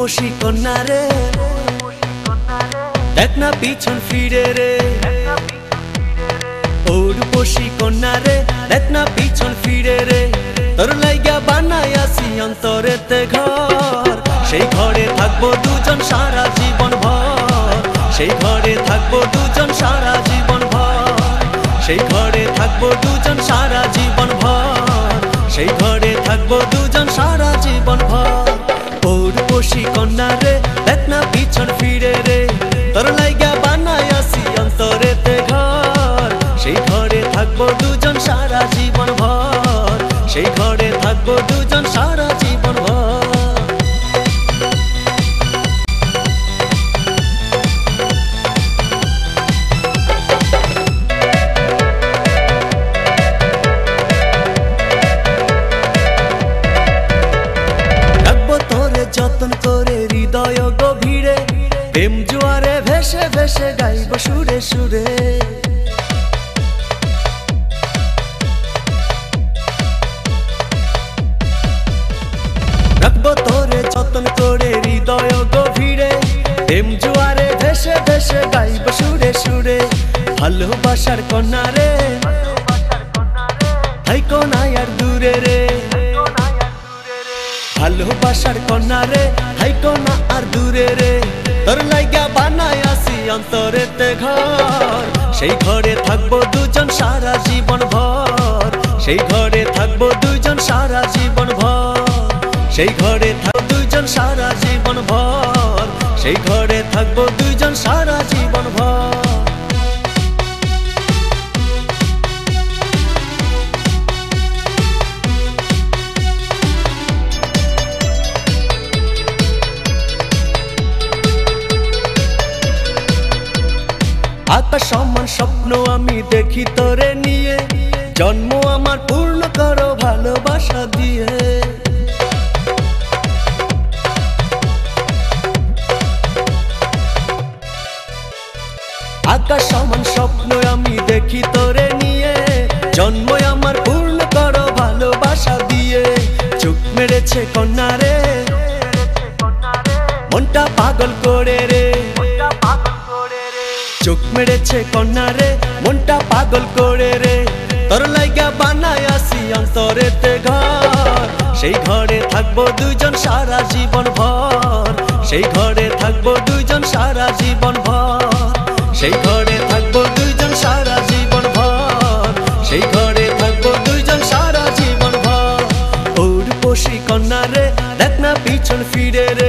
রূপসী কন্যা রে, দেখ না পিছন ফিরে রে। ও রূপসী কন্যা রে, দেখ না পিছন ফিরে রে। তোর লাইগা বানাইয়াছি অন্তরেতে ঘর, সেই ঘরে থাকবো দুজন সারা জীবন ভর। সেই ঘরে থাকবো দুজন সারা জীবন ভর। সেই ঘরে থাকবো দুজন সারা জীবন ভর। সেই ঘরে থাকবো দুজন সারা জীবন ভর। ও রূপসী কন্যা রে, দেখ না পিছন ফিরে রে। তোর লাইগা বানাইয়াছি অন্তরেতে ঘর, সেই ঘরে থাকবো দুজন সারা জীবন ভর। সেই ঘরে থাকবো দুজন সারা জীবন ভর। যতন করে হৃদয় গভীরে, প্রেম জোয়ারে ভেসে ভেসে গাইব সুরে সুরে। রাখবো তোরে যতন করে হৃদয় গভীরে, প্রেম জোয়ারে ভেসে ভেসে গাইব সুরে সুরে। ভালোবাসার কন্যা রে, থাইকো না আর দূরে রে। ভালোবাসার কন্যা রে, থাইকো না আর দূরে রে। তোর লাইগা বানাইয়াছি অন্তরেতে ঘর, সেই ঘরে থাকবো দুজন সারা জীবন ভর। সেই ঘরে থাকবো দুজন সারা জীবন ভর। সেই ঘরে থাকবো দুজন সারা জীবন ভর। সেই ঘরে থাকবো দুজন সারা জীবন ভর। আকাশ সমান স্বপ্ন আমি দেখি তোরে নিয়ে, জন্ম আমার পূর্ণ করো ভালোবাসা দিয়ে। আকাশ সমান স্বপ্ন আমি দেখি তোরে নিয়ে, জন্ম আমার পূর্ণ করো ভালোবাসা দিয়ে। চোখ মেরেছে কন্যা রে, মনটা পাগল করে রে। চোখ মেরেছে কন্যা রে, মনটা পাগল করে রে। তোর লাইগা বানাইয়াছি অন্তরেতে ঘর, সেই ঘরে থাকবো দুজন সারা জীবন ভর। সেই ঘরে থাকবো দুজন সারা জীবন ভর। সেই ঘরে থাকবো দুজন সারা জীবন ভর। সেই ঘরে থাকবো দুজন সারা জীবন ভর। ও রূপসী কন্যা রে, দেখ না পিছন ফিরে রে।